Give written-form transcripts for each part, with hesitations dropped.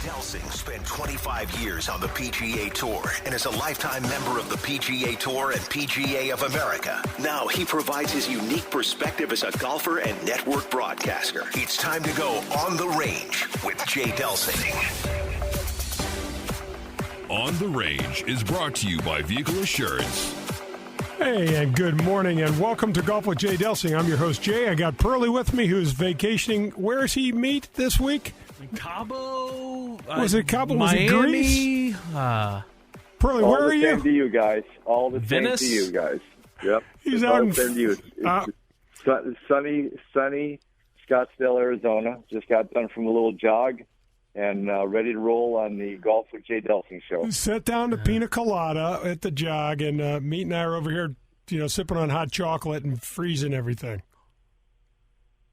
Delsing spent 25 years on the PGA Tour and is a lifetime member of the PGA Tour and PGA of America. Now he provides his unique perspective as a golfer and network broadcaster. It's time to go on the range with Jay Delsing. On the Range is brought to you by Vehicle Assurance. Hey, and good morning, and welcome to Golf with Jay Delsing. I'm your host, Jay. I got Pearlie with me, who's vacationing. Where is he meet this week? Cabo. Was it Cabo? Miami? Was it Greece? Pearlie, where are you? All the same to you guys. All the Venice? same to you guys. Yep. He's it's out all in the same to you. It's sunny Scottsdale, Arizona. Just got done from a little jog and ready to roll on the Golf with Jay Delsing show. Set down to Pina Colada at the jog, and Meat and I are over here, sipping on hot chocolate and freezing everything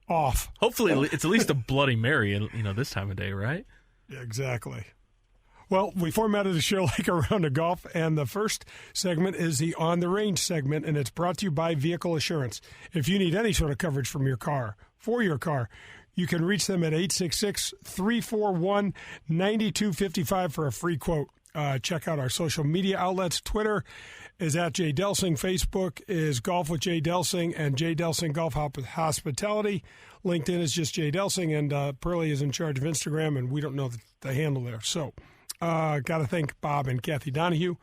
off. Hopefully, it's at least a Bloody Mary, this time of day, right? Yeah, exactly. Well, we formatted the show like a round of golf, and the first segment is the On the Range segment, and it's brought to you by Vehicle Assurance. If you need any sort of coverage for your car, you can reach them at 866-341-9255 for a free quote. Check out our social media outlets. Twitter is at Jay Delsing. Facebook is Golf with Jay Delsing and Jay Delsing Golf Hospitality. LinkedIn is just Jay Delsing, and Pearlie is in charge of Instagram, and we don't know the handle there. So got to thank Bob and Kathy Donahue.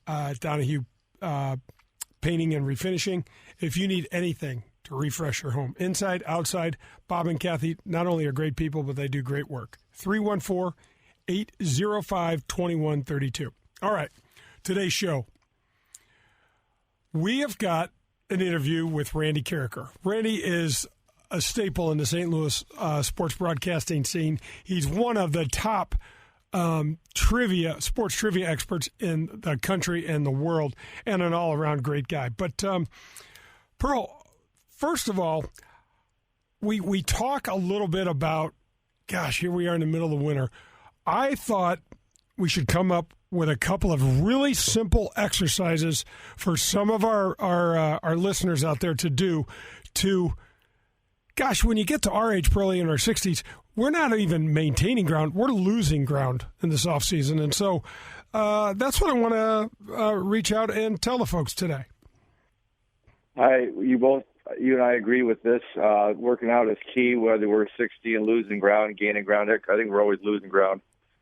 Donahue Painting and Refinishing. If you need anything to refresh your home, inside, outside, Bob and Kathy not only are great people, but they do great work. 314-805-2132. All right, today's show. We have got an interview with Randy Karraker. Randy is a staple in the St. Louis sports broadcasting scene. He's one of the top sports trivia experts in the country and the world, and an all-around great guy. But, Pearl, first of all, we talk a little bit about, here we are in the middle of the winter. I thought we should come up with a couple of really simple exercises for some of our listeners out there to do when you get to our age, probably in our 60s, we're not even maintaining ground. We're losing ground in this offseason. And so that's what I want to reach out and tell the folks today. You and I agree with this. Working out is key, whether we're 60 and losing ground, gaining ground. I think we're always losing ground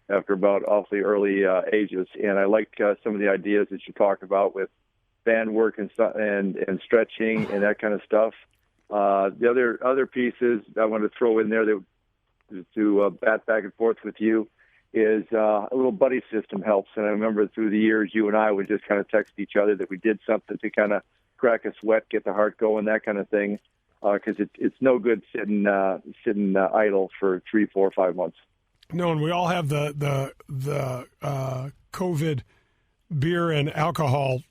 after about awfully early ages. And I like some of the ideas that you talked about with band work and stretching and that kind of stuff. The other pieces I want to throw in there to bat back and forth with you is a little buddy system helps. And I remember through the years, you and I would just kind of text each other that we did something to kind of crack a sweat, get the heart going, that kind of thing, because it's no good sitting idle for 3, 4, 5 months. No, and we all have the COVID beer and alcohol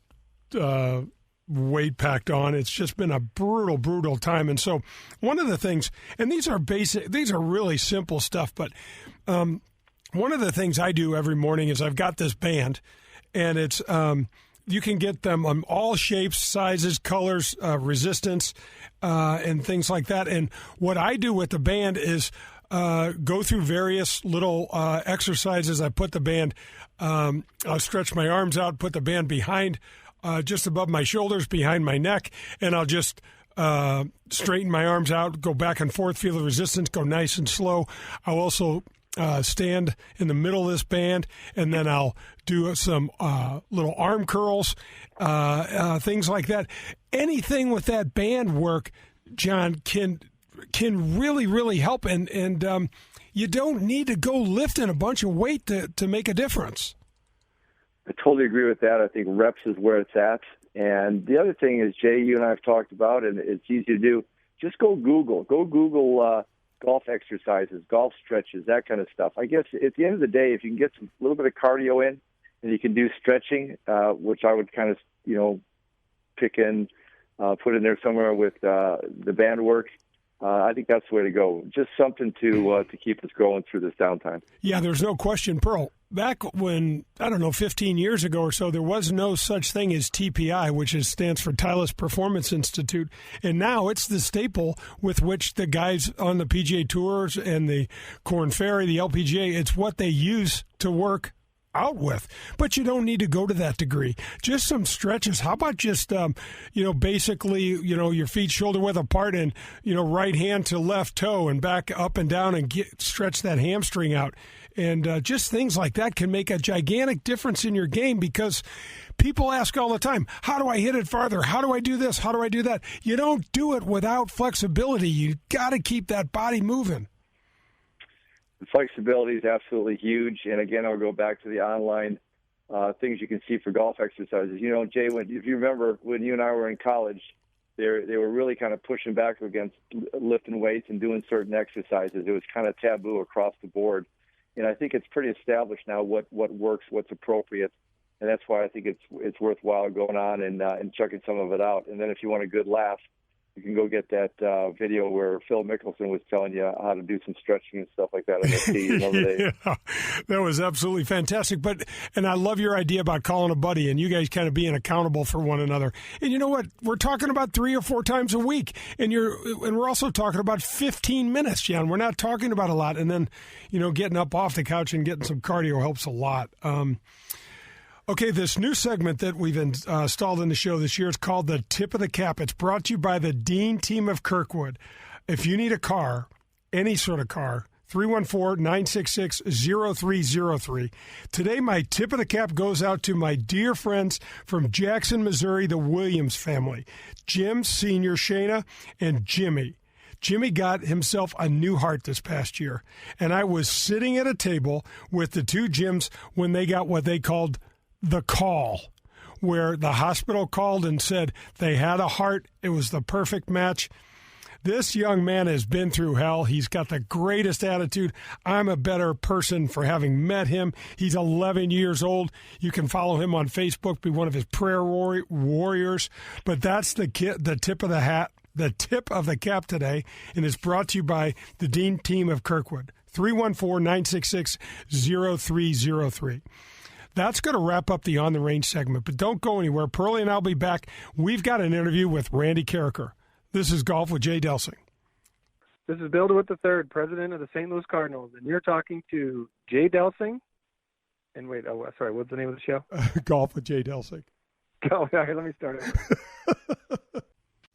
weight packed on. It's just been a brutal time. And so one of the things, and these are really simple stuff, but one of the things I do every morning is I've got this band, and it's you can get them on all shapes, sizes, colors, resistance, and things like that. And what I do with the band is go through various little exercises. I put the band, I'll stretch my arms out, put the band behind, just above my shoulders, behind my neck, and I'll just straighten my arms out, go back and forth, feel the resistance, go nice and slow. I'll also stand in the middle of this band, and then I'll do some little arm curls, things like that. Anything with that band work, John, can really help, and you don't need to go lifting a bunch of weight to make a difference. I totally agree with that. I think reps is where it's at. And the other thing is, Jay, you and I have talked about, and it's easy to do, just go Google golf exercises, golf stretches, that kind of stuff. I guess at the end of the day, if you can get a little bit of cardio in and you can do stretching, which I would kind of, pick in, put in there somewhere with the band work, I think that's the way to go. Just something to keep us going through this downtime. Yeah, there's no question, Pearl. Back when, 15 years ago or so, there was no such thing as TPI, which stands for Titleist Performance Institute. And now it's the staple with which the guys on the PGA Tours and the Korn Ferry, the LPGA, it's what they use to work out with. But you don't need to go to that degree. Just some stretches. How about just, basically, your feet shoulder width apart and, right hand to left toe and back up and down and stretch that hamstring out. And just things like that can make a gigantic difference in your game, because people ask all the time, how do I hit it farther? How do I do this? How do I do that? You don't do it without flexibility. You got to keep that body moving. The flexibility is absolutely huge. And again, I'll go back to the online things you can see for golf exercises. Jay, if you remember when you and I were in college, they were really kind of pushing back against lifting weights and doing certain exercises. It was kind of taboo across the board. And I think it's pretty established now what works, what's appropriate. And that's why I think it's worthwhile going on and checking some of it out. And then if you want a good laugh, you can go get that video where Phil Mickelson was telling you how to do some stretching and stuff like that on the tee. Yeah, that was absolutely fantastic. And I love your idea about calling a buddy and you guys kind of being accountable for one another. And you know what? We're talking about 3 or 4 times a week, and we're also talking about 15 minutes, John. We're not talking about a lot. And then, getting up off the couch and getting some cardio helps a lot. Okay, this new segment that we've installed in the show this year is called The Tip of the Cap. It's brought to you by the Dean team of Kirkwood. If you need a car, any sort of car, 314-966-0303. Today, my tip of the cap goes out to my dear friends from Jackson, Missouri, the Williams family, Jim Sr., Shayna, and Jimmy. Jimmy got himself a new heart this past year, and I was sitting at a table with the two Jims when they got what they called the call, where the hospital called and said they had a heart. It was the perfect match. This young man has been through hell. He's got the greatest attitude. I'm a better person for having met him. He's 11 years old. You can follow him on Facebook, be one of his prayer warriors. But that's the tip of the hat, the tip of the cap today, and it's brought to you by the Dean team of Kirkwood. 314-966-0303. That's going to wrap up the On the Range segment, but don't go anywhere. Pearlie and I'll be back. We've got an interview with Randy Karraker. This is Golf with Jay Delsing. This is Bill DeWitt III, president of the St. Louis Cardinals, and you're talking to Jay Delsing. And what's the name of the show? Golf with Jay Delsing. Oh, okay, let me start it.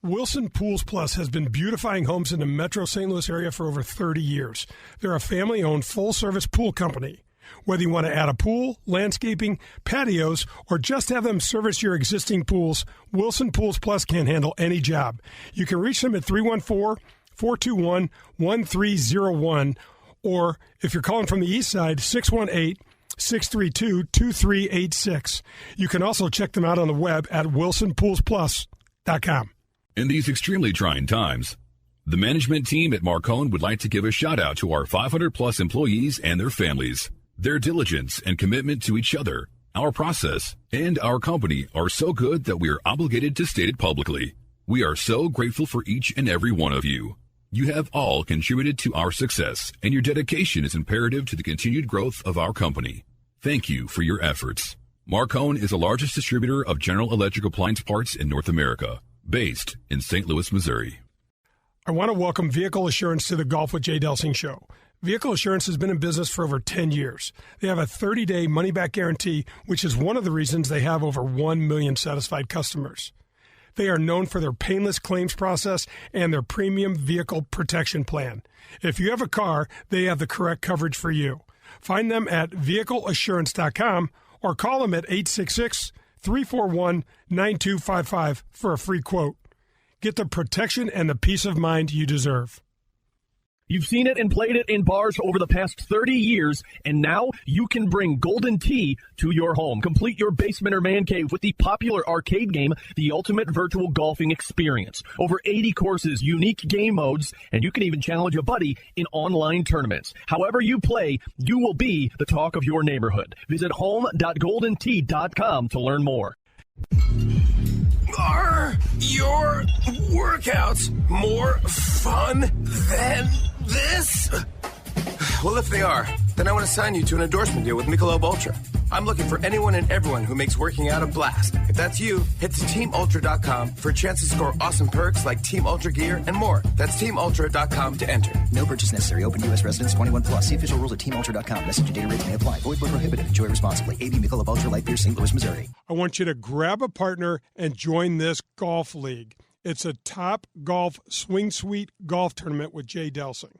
Wilson Pools Plus has been beautifying homes in the metro St. Louis area for over 30 years. They're a family-owned, full-service pool company. Whether you want to add a pool, landscaping, patios, or just have them service your existing pools, Wilson Pools Plus can handle any job. You can reach them at 314-421-1301, or if you're calling from the east side, 618-632-2386. You can also check them out on the web at wilsonpoolsplus.com. In these extremely trying times, the management team at Marcone would like to give a shout out to our 500-plus employees and their families. Their diligence and commitment to each other, our process, and our company are so good that we are obligated to state it publicly. We are so grateful for each and every one of you. You have all contributed to our success, and your dedication is imperative to the continued growth of our company. Thank you for your efforts. Marcone is the largest distributor of general electric appliance parts in North America, based in St. Louis, Missouri. I want to welcome Vehicle Assurance to the Golf with Jay Delsing show. Vehicle Assurance has been in business for over 10 years. They have a 30-day money-back guarantee, which is one of the reasons they have over 1 million satisfied customers. They are known for their painless claims process and their premium vehicle protection plan. If you have a car, they have the correct coverage for you. Find them at vehicleassurance.com or call them at 866-341-9255 for a free quote. Get the protection and the peace of mind you deserve. You've seen it and played it in bars over the past 30 years, and now you can bring Golden Tee to your home. Complete your basement or man cave with the popular arcade game, The Ultimate Virtual Golfing Experience. Over 80 courses, unique game modes, and you can even challenge a buddy in online tournaments. However you play, you will be the talk of your neighborhood. Visit home.goldentee.com to learn more. Are your workouts more fun than this? Well, if they are, then I want to sign you to an endorsement deal with Michelob Ultra. I'm looking for anyone and everyone who makes working out a blast. If that's you, head to TeamUltra.com for a chance to score awesome perks like Team Ultra gear and more. That's TeamUltra.com to enter. No purchase necessary. Open U.S. residents 21 plus. See official rules at TeamUltra.com. Message and data rates may apply. Void where prohibited. Enjoy responsibly. AB Michelob Ultra Light Beer, St. Louis, Missouri. I want you to grab a partner and join this golf league. It's a Top Golf Swing Suite golf tournament with Jay Delsing.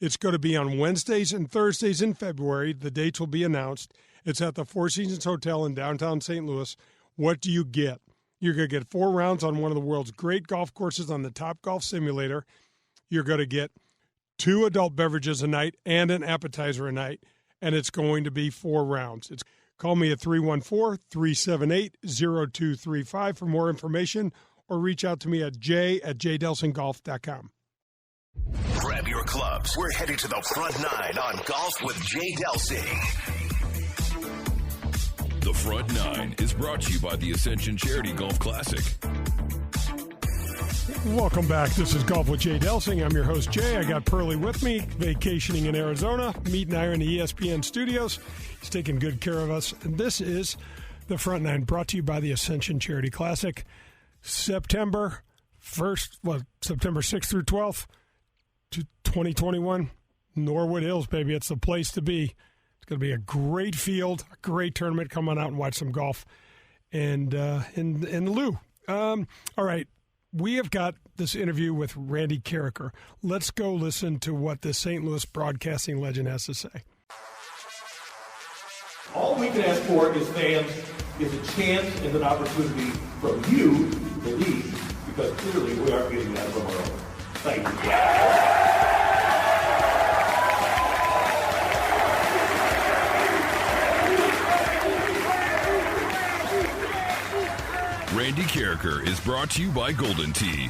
It's going to be on Wednesdays and Thursdays in February. The dates will be announced. It's at the Four Seasons Hotel in downtown St. Louis. What do you get? You're going to get 4 rounds on one of the world's great golf courses on the Top Golf Simulator. You're going to get 2 adult beverages a night and an appetizer a night, and it's going to be 4 rounds. Call me at 314-378-0235 for more information, or reach out to me at j@jdelsinggolf.com. Grab your clubs. We're headed to the front 9 on Golf with Jay Delsing. The Front 9 is brought to you by the Ascension Charity Golf Classic. Welcome back. This is Golf with Jay Delsing. I'm your host, Jay. I got Pearlie with me, vacationing in Arizona. Meat and I are in the ESPN studios. He's taking good care of us. And this is the Front 9, brought to you by the Ascension Charity Classic. September 6th through 12th. 2021, Norwood Hills, baby. It's the place to be. It's going to be a great field, a great tournament. Come on out and watch some golf and in Lou. All right, we have got this interview with Randy Karraker. Let's go listen to what the St. Louis broadcasting legend has to say. All we can ask for as fans is a chance and an opportunity from you, the league, because clearly we aren't getting that from our own. Thank you. Randy Karraker is brought to you by Golden Tee.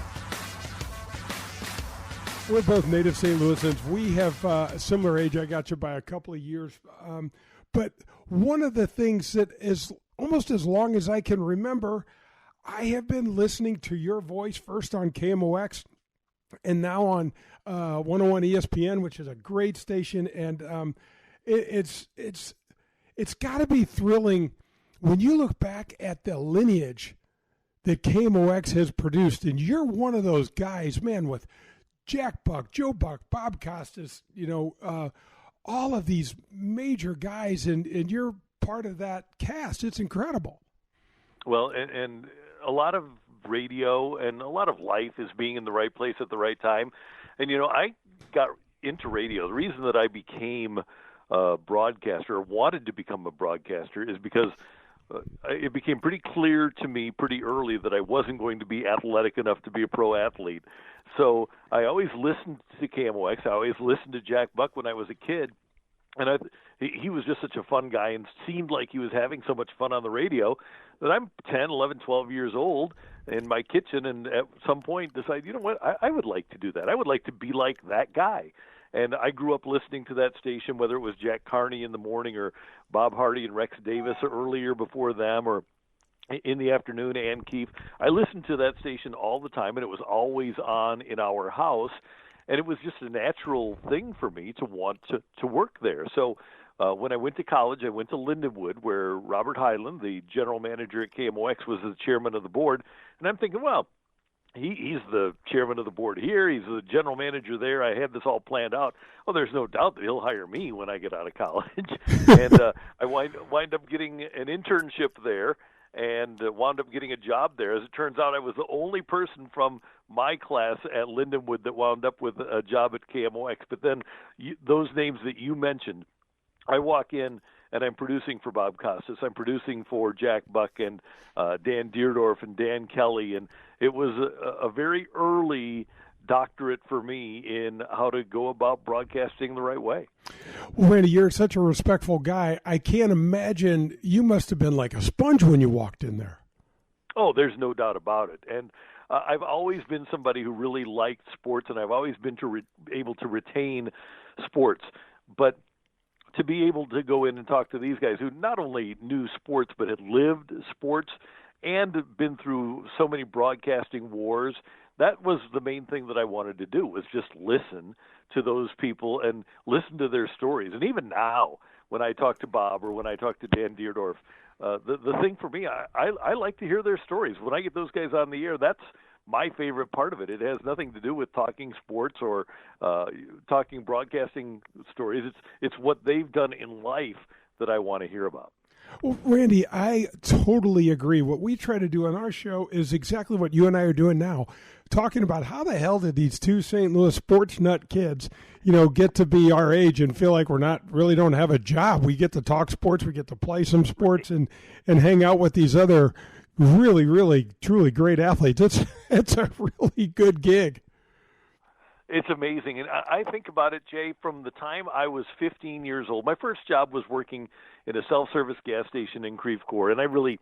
We're both native St. Louisans. We have a similar age. I got you by a couple of years. But one of the things that is almost as long as I can remember, I have been listening to your voice first on KMOX and now on 101 ESPN, which is a great station. And it's got to be thrilling when you look back at the lineage that KMOX has produced, and you're one of those guys, man, with Jack Buck, Joe Buck, Bob Costas, all of these major guys, and you're part of that cast. It's incredible. Well, and a lot of radio and a lot of life is being in the right place at the right time. And, I got into radio. The reason that I became a broadcaster or wanted to become a broadcaster is because it became pretty clear to me pretty early that I wasn't going to be athletic enough to be a pro athlete. So I always listened to KMOX. I always listened to Jack Buck when I was a kid. And he was just such a fun guy and seemed like he was having so much fun on the radio that I'm 10, 11, 12 years old in my kitchen and at some point decide, you know what, I would like to do that. I would like to be like that guy. And I grew up listening to that station, whether it was Jack Carney in the morning or Bob Hardy and Rex Davis earlier before them, or in the afternoon, Ann Keefe. I listened to that station all the time, and it was always on in our house. And it was just a natural thing for me to want to work there. So when I went to college, I went to Lindenwood, where Robert Hyland, the general manager at KMOX, was the chairman of the board. And I'm thinking, well, he's the chairman of the board here. He's the general manager there. I had this all planned out. Well, there's no doubt that he'll hire me when I get out of college. And I wind up getting an internship there and wound up getting a job there. As it turns out, I was the only person from my class at Lindenwood that wound up with a job at KMOX. But then those names that you mentioned, I walk in and I'm producing for Bob Costas. I'm producing for Jack Buck and Dan Deerdorf and Dan Kelly. And it was a very early doctorate for me in how to go about broadcasting the right way. Well, Randy, you're such a respectful guy. I can't imagine you must have been like a sponge when you walked in there. Oh, there's no doubt about it. And I've always been somebody who really liked sports, and I've always been able to retain sports. But to be able to go in and talk to these guys who not only knew sports but had lived sports and been through so many broadcasting wars. That was the main thing that I wanted to do, was just listen to those people and listen to their stories. And even now, when I talk to Bob or when I talk to Dan Deerdorf, the thing for me, I like to hear their stories. When I get those guys on the air, that's my favorite part of it. It has nothing to do with talking sports or talking broadcasting stories. It's what they've done in life that I want to hear about. Well, Randy, I totally agree. What we try to do on our show is exactly what you and I are doing now, talking about how the hell did these two St. Louis sports nut kids, get to be our age and feel like really don't have a job. We get to talk sports, we get to play some sports and hang out with these other really, really, truly great athletes. It's a really good gig. It's amazing. And I think about it, Jay, from the time I was 15 years old. My first job was working in a self-service gas station in Creve Coeur, and I really,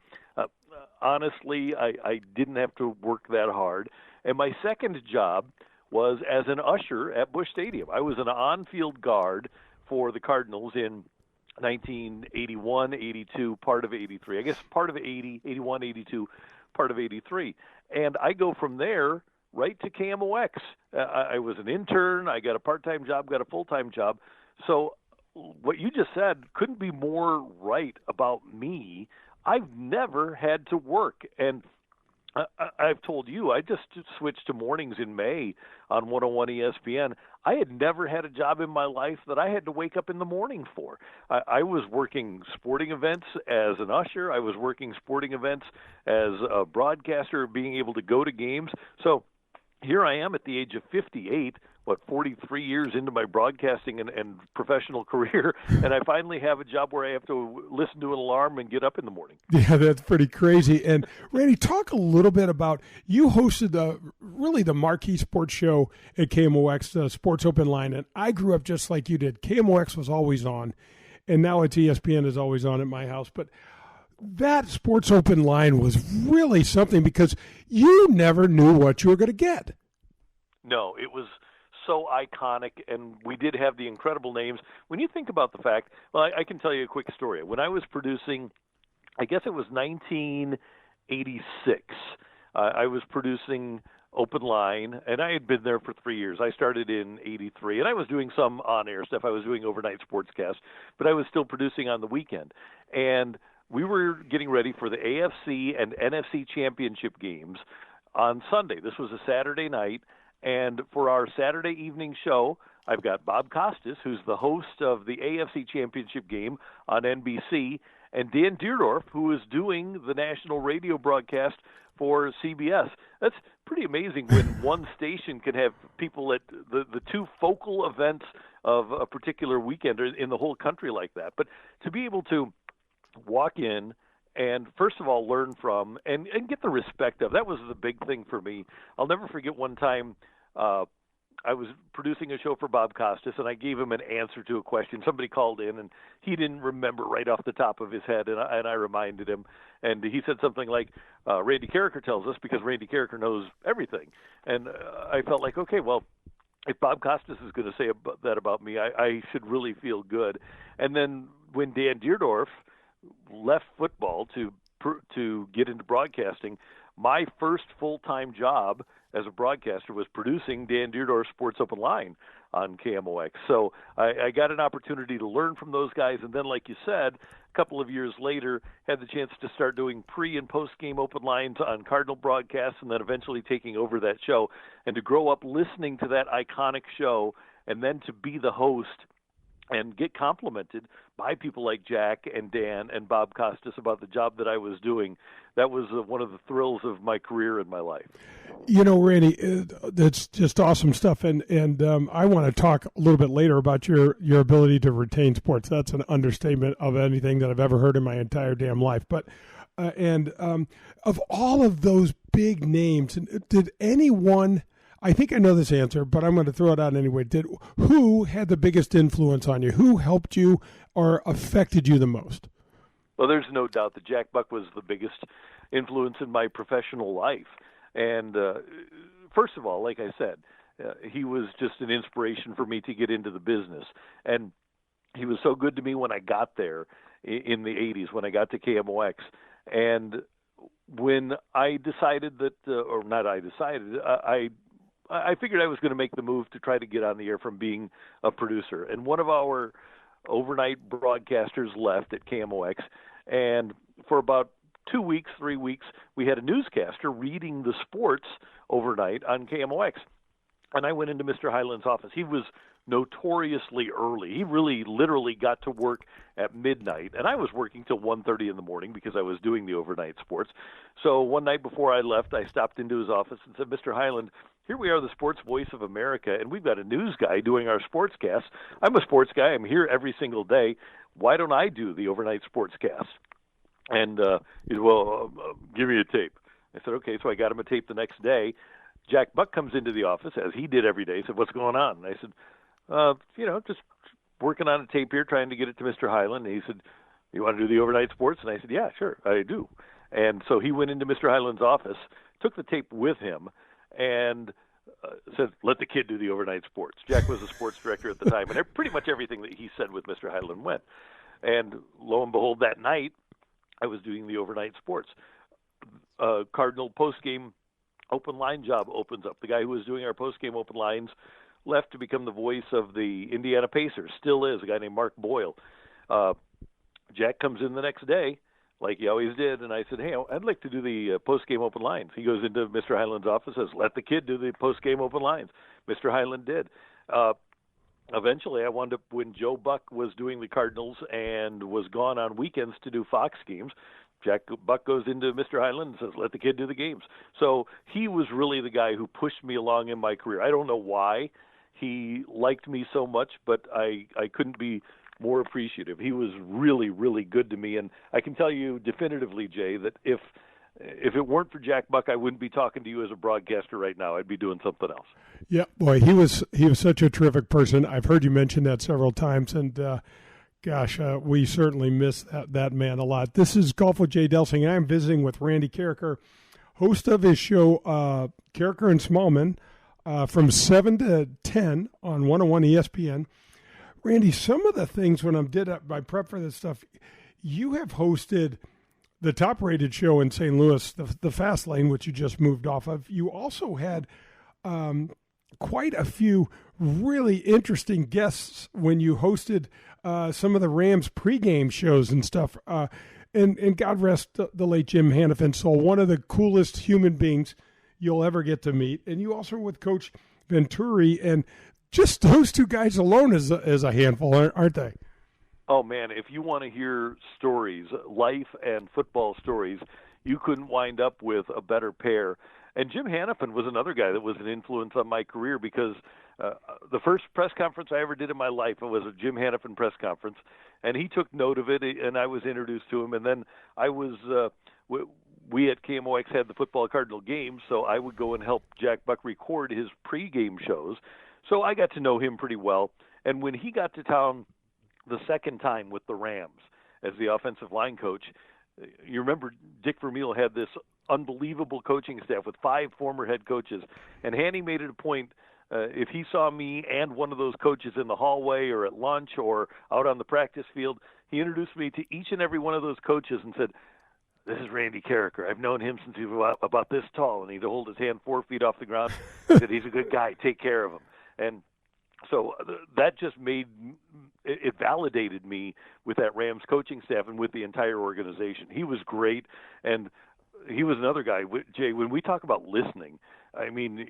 honestly, I didn't have to work that hard. And my second job was as an usher at Busch Stadium. I was an on-field guard for the Cardinals in 1981, 82, part of 83. I guess part of 80, 81, 82, part of 83. And I go from there right to KMOX. I was an intern. I got a part-time job, got a full-time job. So what you just said couldn't be more right about me. I've never had to work. And I've told you, I just switched to mornings in May on 101 ESPN. I had never had a job in my life that I had to wake up in the morning for. I was working sporting events as an usher. I was working sporting events as a broadcaster, being able to go to games. So here I am at the age of 58, 43 years into my broadcasting and professional career, and I finally have a job where I have to listen to an alarm and get up in the morning. Yeah, that's pretty crazy. And Randy, talk a little bit about, you hosted the marquee sports show at KMOX, the Sports Open Line, and I grew up just like you did. KMOX was always on, and now it's ESPN is always on at my house. But that Sports Open Line was really something because you never knew what you were going to get. No, it was so iconic, and we did have the incredible names. When you think about the fact, well, I can tell you a quick story. When I was producing, I guess it was 1986, I was producing Open Line, and I had been there for 3 years. I started in 83, and I was doing some on-air stuff. I was doing overnight sportscast, but I was still producing on the weekend. And we were getting ready for the AFC and NFC championship games on Sunday. This was a Saturday night. And for our Saturday evening show, I've got Bob Costas, who's the host of the AFC Championship game on NBC, and Dan Deerdorf, who is doing the national radio broadcast for CBS. That's pretty amazing when one station can have people at the two focal events of a particular weekend in the whole country like that. But to be able to walk in and, first of all, learn from and get the respect of, that was the big thing for me. I'll never forget one time I was producing a show for Bob Costas, and I gave him an answer to a question. Somebody called in, and he didn't remember right off the top of his head, and I reminded him. And he said something like, Randy Karraker tells us, because Randy Karraker knows everything. And I felt like, okay, well, if Bob Costas is going to say that about me, I should really feel good. And then when Dan Deerdorf left football to get into broadcasting, my first full-time job as a broadcaster was producing Dan Deerdorf's Sports Open Line on KMOX. So I got an opportunity to learn from those guys, and then, like you said, a couple of years later, had the chance to start doing pre- and post-game open lines on Cardinal broadcasts, and then eventually taking over that show. And to grow up listening to that iconic show, and then to be the host and get complimented by people like Jack and Dan and Bob Costas about the job that I was doing, that was one of the thrills of my career and my life. You know, Randy, that's just awesome stuff. And I want to talk a little bit later about your ability to retain sports. That's an understatement of anything that I've ever heard in my entire damn life. But of all of those big names, did anyone, I think I know this answer, but I'm going to throw it out anyway. Who had the biggest influence on you? Who helped you or affected you the most? Well, there's no doubt that Jack Buck was the biggest influence in my professional life. And first of all, like I said, he was just an inspiration for me to get into the business. And he was so good to me when I got there in the 80s, when I got to KMOX. And when I decided that, or not I decided, I figured I was going to make the move to try to get on the air from being a producer. And one of our overnight broadcasters left at KMOX, and for about 2 weeks, 3 weeks, we had a newscaster reading the sports overnight on KMOX. And I went into Mr. Hyland's office. He was notoriously early. He really literally got to work at midnight, and I was working till 1:30 in the morning because I was doing the overnight sports. So one night before I left, I stopped into his office and said, Mr. Hyland, here we are, the sports voice of America, and we've got a news guy doing our sportscast. I'm a sports guy. I'm here every single day. Why don't I do the overnight sportscast? And he said, well, give me a tape. I said, okay. So I got him a tape the next day. Jack Buck comes into the office, as he did every day. He said, what's going on? And I said, just working on a tape here, trying to get it to Mr. Hyland. And he said, you want to do the overnight sports? And I said, yeah, sure, I do. And so he went into Mr. Hyland's office, took the tape with him, and said, let the kid do the overnight sports. Jack was the sports director at the time, and pretty much everything that he said with Mr. Hyland went. And lo and behold, that night, I was doing the overnight sports. Cardinal postgame open line job opens up. The guy who was doing our postgame open lines left to become the voice of the Indiana Pacers. Still is, a guy named Mark Boyle. Jack comes in the next day, like he always did, and I said, hey, I'd like to do the postgame open lines. He goes into Mr. Hyland's office and says, let the kid do the postgame open lines. Mr. Hyland did. Eventually, I wound up, when Joe Buck was doing the Cardinals and was gone on weekends to do Fox games, Jack Buck goes into Mr. Hyland and says, let the kid do the games. So he was really the guy who pushed me along in my career. I don't know why he liked me so much, but I couldn't be more appreciative. He was really, really good to me. And I can tell you definitively, Jay, that if it weren't for Jack Buck, I wouldn't be talking to you as a broadcaster right now. I'd be doing something else. Yeah, boy, he was such a terrific person. I've heard you mention that several times, and gosh, we certainly miss that man a lot. This is Golf with Jay Delsing, and I'm visiting with Randy Karraker, host of his show, Karraker and Smallman, from 7 to 10 on 101 ESPN. Randy, some of the things when I did my prep for this stuff, you have hosted the top-rated show in St. Louis, the Fast Lane, which you just moved off of. You also had quite a few really interesting guests when you hosted some of the Rams pregame shows and stuff. And God rest the late Jim Hanifin, so one of the coolest human beings you'll ever get to meet. And you also were with Coach Venturi, and just those two guys alone is a handful, aren't they? Oh, man, if you want to hear stories, life and football stories, you couldn't wind up with a better pair. And Jim Hanifin was another guy that was an influence on my career because the first press conference I ever did in my life, it was a Jim Hanifin press conference, and he took note of it, and I was introduced to him. And then I was we at KMOX had the football Cardinal games, so I would go and help Jack Buck record his pregame shows. So I got to know him pretty well. And when he got to town the second time with the Rams as the offensive line coach, you remember Dick Vermeil had this unbelievable coaching staff with 5 former head coaches, and Hanny made it a point, if he saw me and one of those coaches in the hallway or at lunch or out on the practice field, he introduced me to each and every one of those coaches and said, this is Randy Karraker. I've known him since he was about this tall, and he'd hold his hand 4 feet off the ground. He said, he's a good guy. Take care of him. And so that just it validated me with that Rams coaching staff and with the entire organization. He was great, and he was another guy. Jay, when we talk about listening, I mean,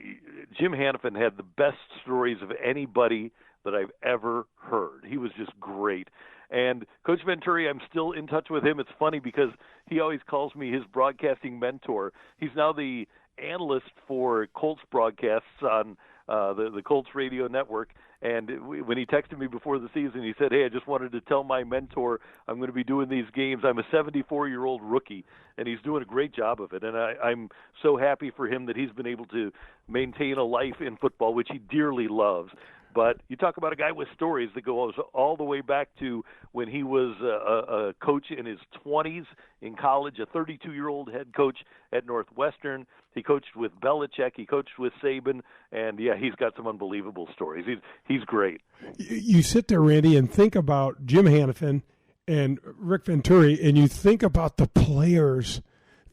Jim Hanifin had the best stories of anybody that I've ever heard. He was just great. And Coach Venturi, I'm still in touch with him. It's funny because he always calls me his broadcasting mentor. He's now the analyst for Colts broadcasts on the Colts radio network. And when he texted me before the season, he said, hey, I just wanted to tell my mentor I'm going to be doing these games. I'm a 74-year-old rookie, and he's doing a great job of it. And I'm so happy for him that he's been able to maintain a life in football, which he dearly loves. But you talk about a guy with stories that goes all the way back to when he was a coach in his 20s in college, a 32-year-old head coach at Northwestern. He coached with Belichick. He coached with Saban. And, yeah, he's got some unbelievable stories. He's great. You sit there, Randy, and think about Jim Hanifin and Rick Venturi, and you think about the players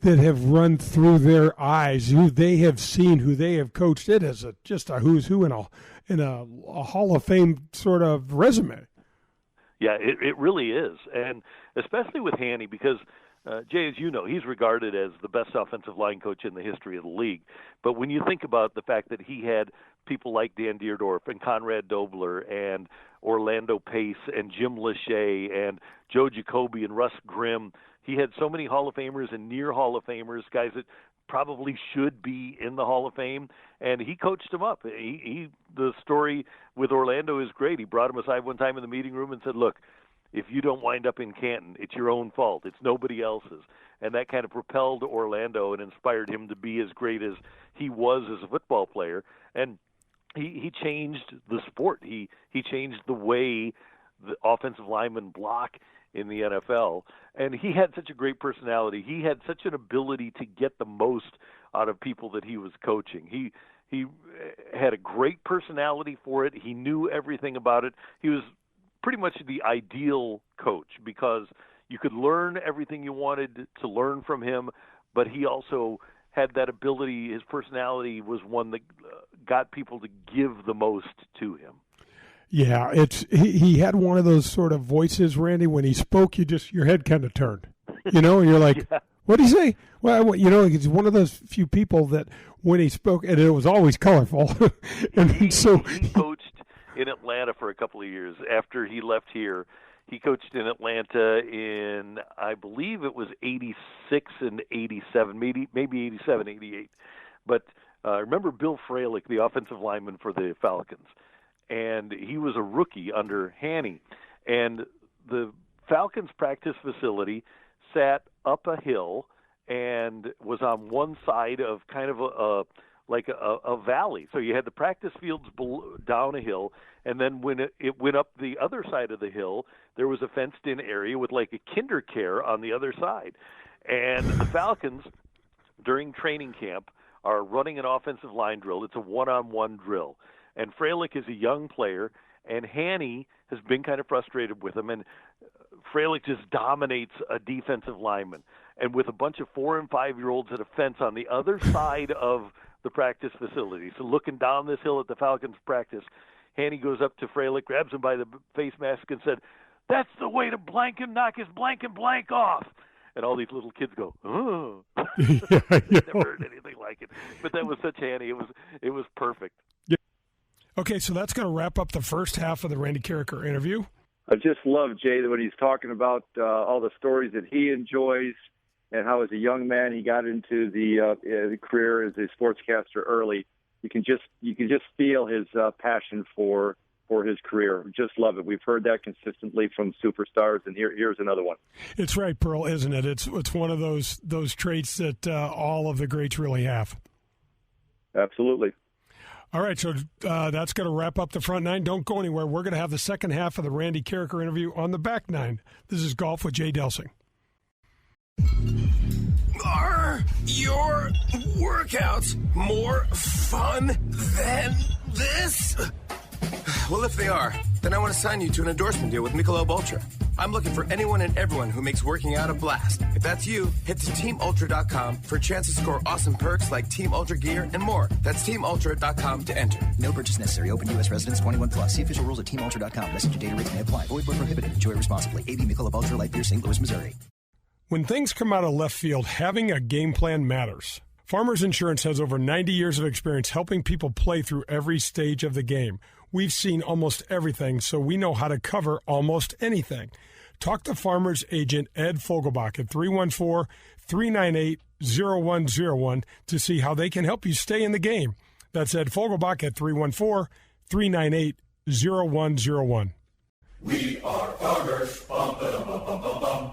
that have run through their eyes, who they have seen, who they have coached. It is just a who's who in a Hall of Fame sort of resume. Yeah, it really is, and especially with Hanny, because Jay, as you know, he's regarded as the best offensive line coach in the history of the league. But when you think about the fact that he had people like Dan Deerdorf and Conrad Dobler and Orlando Pace and Jim Lachey and Joe Jacoby and Russ Grimm, he had so many Hall of Famers and near Hall of Famers, guys that probably should be in the Hall of Fame, and he coached them up. The story with Orlando is great. He brought him aside one time in the meeting room and said, look, if you don't wind up in Canton, it's your own fault. It's nobody else's. And that kind of propelled Orlando and inspired him to be as great as he was as a football player. And he changed the sport. He changed the way the offensive linemen block in the NFL. And he had such a great personality. He had such an ability to get the most out of people that he was coaching. He had a great personality for it. He knew everything about it. He was pretty much the ideal coach because you could learn everything you wanted to learn from him, but he also had that ability. His personality was one that got people to give the most to him. Yeah, he had one of those sort of voices, Randy. When he spoke, your head kind of turned, and you're like, yeah. What did he say? Well, he's one of those few people that when he spoke, and it was always colorful. And so he coached in Atlanta for a couple of years. After he left here, he coached in Atlanta in, I believe it was 86 and 87, maybe 87, 88. But remember Bill Fralick, the offensive lineman for the Falcons, and he was a rookie under Hanny. And the Falcons practice facility sat up a hill and was on one side of kind of a valley. So you had the practice fields down a hill, and then when it went up the other side of the hill, there was a fenced-in area with like a kinder care on the other side. And the Falcons, during training camp, are running an offensive line drill. It's a one-on-one drill. And Fralick is a young player, and Hanny has been kind of frustrated with him, and Fralick just dominates a defensive lineman. And with a bunch of 4- and 5-year-olds at a fence on the other side of the practice facility, so looking down this hill at the Falcons practice, Hanny goes up to Fralick, grabs him by the face mask, and said, "That's the way to blank him, knock his blank and blank off." And all these little kids go, "Oh." Never heard anything like it. But that was such Hanny. It was perfect. Okay, so that's going to wrap up the first half of the Randy Karraker interview. I just love, Jay, when he's talking about all the stories that he enjoys and how as a young man he got into the career as a sportscaster early. You can just feel his passion for his career. Just love it. We've heard that consistently from superstars, and here's another one. It's right, Pearl, isn't it? It's one of those traits that all of the greats really have. Absolutely. All right, so that's going to wrap up the front nine. Don't go anywhere. We're going to have the second half of the Randy Karraker interview on the back nine. This is Golf with Jay Delsing. Are your workouts more fun than this? Well, if they are, then I want to sign you to an endorsement deal with Michelob Ultra. I'm looking for anyone and everyone who makes working out a blast. If that's you, head to TeamUltra.com for a chance to score awesome perks like Team Ultra gear and more. That's TeamUltra.com to enter. No purchase necessary. Open U.S. residents 21 plus. See official rules at TeamUltra.com. Message and data rates may apply. Void where prohibited. Enjoy responsibly. AB Michelob Ultra Light Beer, St. Louis, Missouri. When things come out of left field, having a game plan matters. Farmers Insurance has over 90 years of experience helping people play through every stage of the game. We've seen almost everything, so we know how to cover almost anything. Talk to Farmers Agent Ed Fogelbach at 314-398-0101 to see how they can help you stay in the game. That's Ed Fogelbach at 314-398-0101. We are farmers. Bum, ba-dum, bum, bum, bum, bum.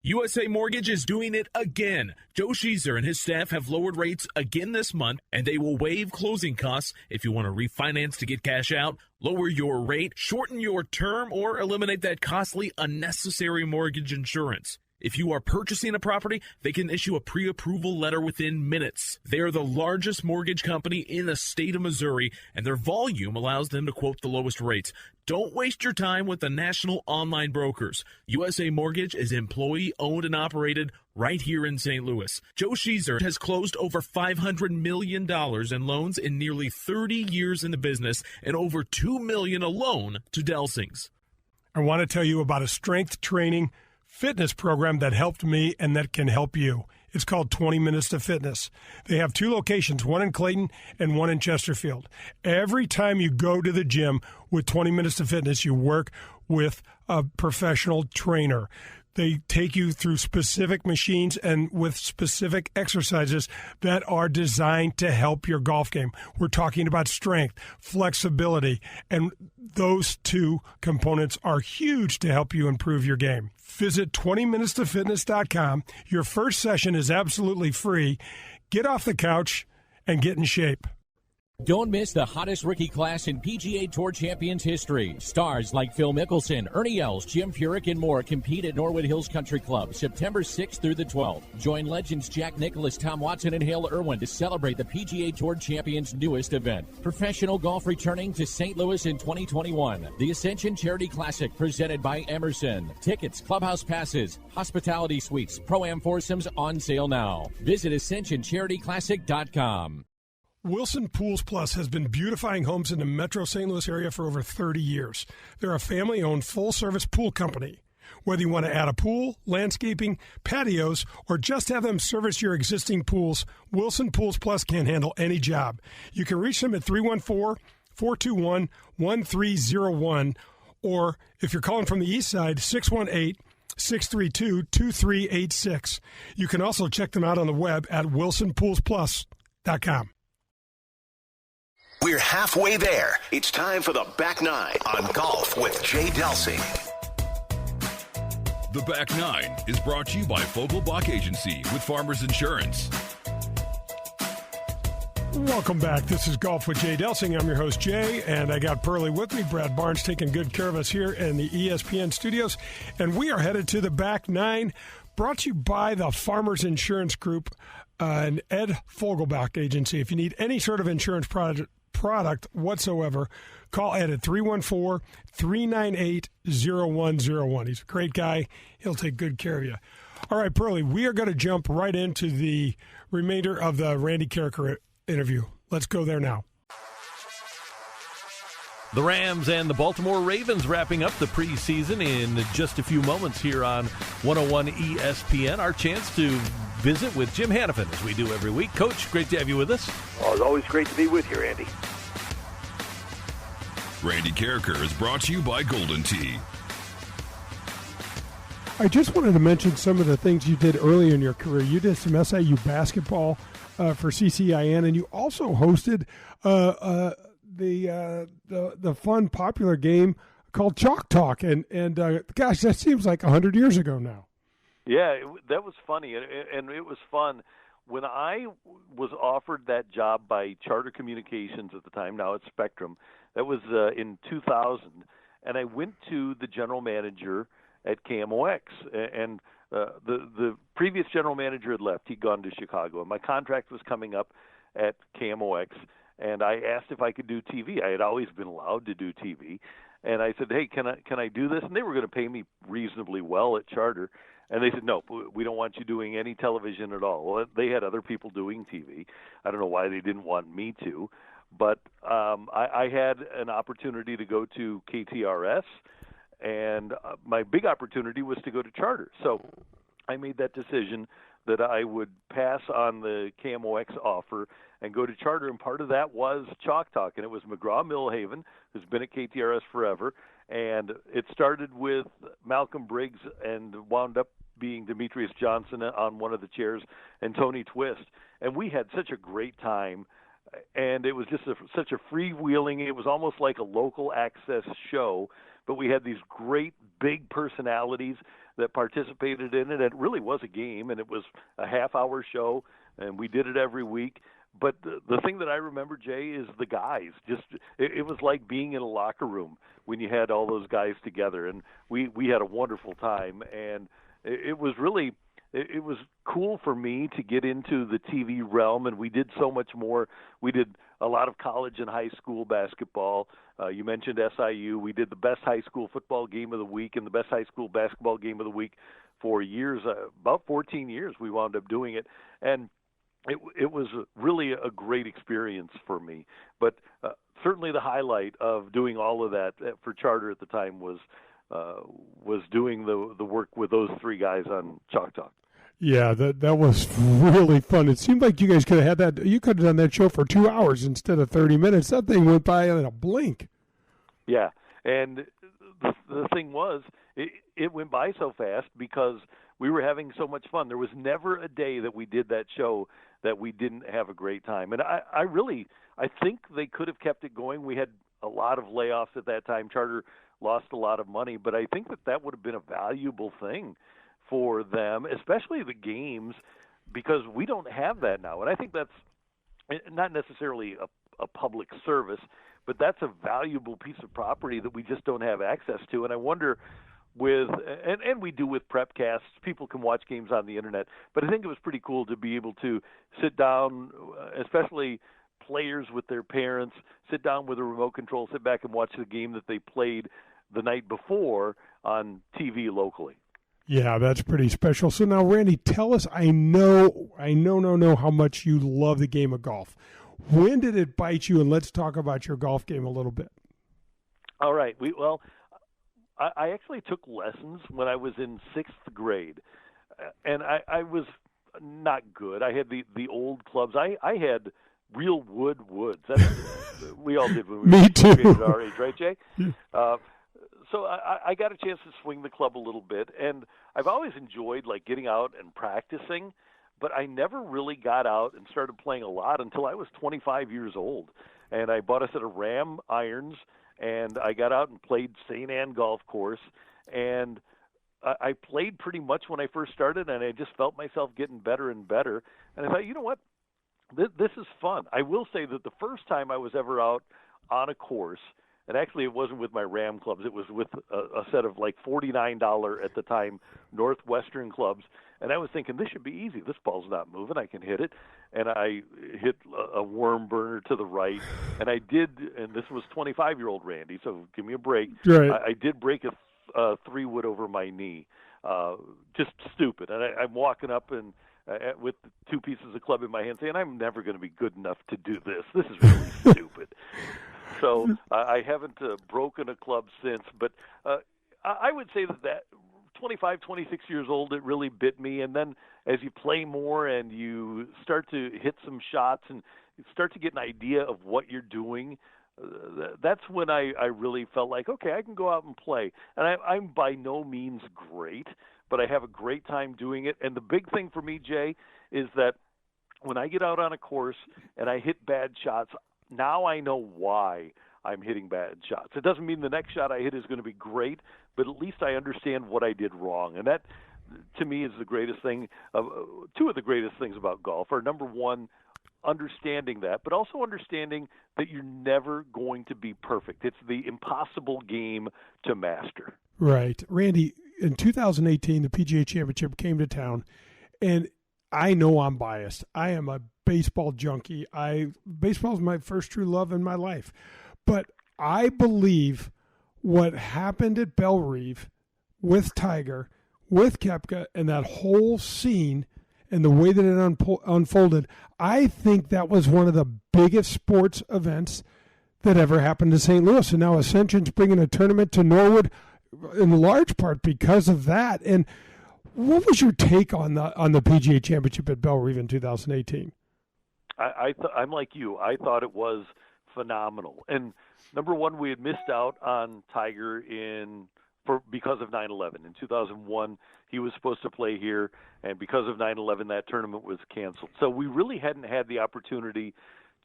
USA Mortgage is doing it again. Joe Sheezer and his staff have lowered rates again this month, and they will waive closing costs if you want to refinance to get cash out, lower your rate, shorten your term, or eliminate that costly, unnecessary mortgage insurance. If you are purchasing a property, they can issue a pre-approval letter within minutes. They are the largest mortgage company in the state of Missouri, and their volume allows them to quote the lowest rates. Don't waste your time with the national online brokers. USA Mortgage is employee-owned and operated right here in St. Louis. Joe Sheezer has closed over $500 million in loans in nearly 30 years in the business and over $2 million alone to Delsing's. I want to tell you about a strength training fitness program that helped me and that can help you. It's called 20 Minutes to Fitness. They have 2 locations, one in Clayton and one in Chesterfield. Every time you go to the gym with 20 Minutes to Fitness, you work with a professional trainer. They take you through specific machines and with specific exercises that are designed to help your golf game. We're talking about strength, flexibility, and those 2 components are huge to help you improve your game. Visit 20minutestofitness.com. Your first session is absolutely free. Get off the couch and get in shape. Don't miss the hottest rookie class in PGA Tour Champions history. Stars like Phil Mickelson, Ernie Els, Jim Furyk, and more compete at Norwood Hills Country Club September 6th through the 12th. Join legends Jack Nicklaus, Tom Watson, and Hale Irwin to celebrate the PGA Tour Champions' newest event. Professional golf returning to St. Louis in 2021. The Ascension Charity Classic presented by Emerson. Tickets, clubhouse passes, hospitality suites, Pro-Am foursomes on sale now. Visit AscensionCharityClassic.com. Wilson Pools Plus has been beautifying homes in the metro St. Louis area for over 30 years. They're a family-owned, full-service pool company. Whether you want to add a pool, landscaping, patios, or just have them service your existing pools, Wilson Pools Plus can handle any job. You can reach them at 314-421-1301, or if you're calling from the east side, 618-632-2386. You can also check them out on the web at wilsonpoolsplus.com. We're halfway there. It's time for the Back Nine on Golf with Jay Delsing. The Back Nine is brought to you by Fogelbach Agency with Farmers Insurance. Welcome back. This is Golf with Jay Delsing. I'm your host, Jay, and I got Pearlie with me. Brad Barnes taking good care of us here in the ESPN studios. And we are headed to the Back Nine, brought to you by the Farmers Insurance Group and Ed Fogelbach Agency. If you need any sort of insurance product whatsoever, call Ed at 314-398-0101. He's a great guy. He'll take good care of you. All right, Pearlie, we are going to jump right into the remainder of the Randy Karraker interview. Let's go there now. The Rams and the Baltimore Ravens wrapping up the preseason in just a few moments here on 101 ESPN. Our chance to visit with Jim Hannafin, as we do every week. Coach, great to have you with us. Oh, it's always great to be with you, Randy. Randy Karraker is brought to you by Golden Tee. I just wanted to mention some of the things you did early in your career. You did some SIU basketball for CCIN, and you also hosted the fun, popular game called Chalk Talk. And gosh, that seems like 100 years ago now. Yeah, that was funny, and it was fun. When I was offered that job by Charter Communications at the time, now it's Spectrum, that was in 2000, and I went to the general manager at KMOX, and the previous general manager had left. He'd gone to Chicago, and my contract was coming up at KMOX, and I asked if I could do TV. I had always been allowed to do TV, and I said, hey, can I do this? And they were going to pay me reasonably well at Charter. And they said, no, we don't want you doing any television at all. Well, they had other people doing TV. I don't know why they didn't want me to. But I had an opportunity to go to KTRS, and my big opportunity was to go to Charter. So I made that decision that I would pass on the KMOX offer and go to Charter, and part of that was Chalk Talk. And it was McGraw-Millhaven, who's been at KTRS forever, and it started with Malcolm Briggs and wound up being Demetrius Johnson on one of the chairs and Tony Twist. And we had such a great time, and it was just such a freewheeling. It was almost like a local access show, but we had these great big personalities that participated in it. It really was a game, and it was a half-hour show, and we did it every week. But the thing that I remember, Jay, is the guys. It was like being in a locker room when you had all those guys together, and we had a wonderful time. And it was really it was cool for me to get into the TV realm, and we did so much more. We did a lot of college and high school basketball. You mentioned SIU. We did the best high school football game of the week and the best high school basketball game of the week for years, about 14 years we wound up doing it. And it was really a great experience for me. But certainly the highlight of doing all of that for Charter at the time was doing the work with those three guys on Chalk Talk. Yeah, that was really fun. It seemed like you guys could have had that. You could have done that show for 2 hours instead of 30 minutes. That thing went by in a blink. Yeah, and the thing was, it went by so fast because we were having so much fun. There was never a day that we did that show that we didn't have a great time. And I think they could have kept it going. We had a lot of layoffs at that time. Charter lost a lot of money, but I think that would have been a valuable thing for them, especially the games, because we don't have that now. And I think that's not necessarily a public service, but that's a valuable piece of property that we just don't have access to. And I wonder and we do with Prepcasts, people can watch games on the internet, but I think it was pretty cool to be able to sit down, especially players with their parents, sit down with a remote control, sit back and watch the game that they played the night before on TV locally. Yeah, that's pretty special. So now, Randy, tell us, I know how much you love the game of golf. When did it bite you? And let's talk about your golf game a little bit. All right. I actually took lessons when I was in 6th grade, and I was not good. I had the old clubs. I had real woods. That's we all did when we were at our age, right, Jay? So I got a chance to swing the club a little bit, and I've always enjoyed like getting out and practicing, but I never really got out and started playing a lot until I was 25 years old, and I bought a set of Ram irons, and I got out and played St. Anne Golf Course, and I played pretty much when I first started, and I just felt myself getting better and better, and I thought, you know what, this is fun. I will say that the first time I was ever out on a course, and actually it wasn't with my Ram clubs, it was with a set of like $49 at the time Northwestern clubs, and I was thinking, this should be easy. This ball's not moving. I can hit it. And I hit a worm burner to the right, and I did, and this was 25-year-old Randy, so give me a break. Right. I did break a 3-wood over my knee. Just stupid. And I'm walking up and with the 2 pieces of club in my hand saying, I'm never going to be good enough to do this. This is really stupid. So I haven't broken a club since, but I would say that 25, 26 years old, it really bit me. And then as you play more and you start to hit some shots and you start to get an idea of what you're doing, that's when I really felt like, okay, I can go out and play. And I'm by no means great, but I have a great time doing it. And the big thing for me, Jay, is that when I get out on a course and I hit bad shots, now I know why I'm hitting bad shots. It doesn't mean the next shot I hit is going to be great, but at least I understand what I did wrong. And that, to me, is the greatest thing. 2 of the greatest things about golf are, number one, understanding that, but also understanding that you're never going to be perfect. It's the impossible game to master. Right. Randy, in 2018, the PGA Championship came to town, and I know I'm biased. I am a baseball junkie. Baseball is my first true love in my life. But I believe what happened at Bellerive with Tiger, with Koepka, and that whole scene and the way that it unfolded, I think that was one of the biggest sports events that ever happened to St. Louis. And now Ascension's bringing a tournament to Norwood in large part because of that. And what was your take on the PGA Championship at Bellerive in 2018? I'm like you. I thought it was phenomenal. And number one, we had missed out on Tiger because of 9/11. In 2001, he was supposed to play here, and because of 9/11, that tournament was canceled. So we really hadn't had the opportunity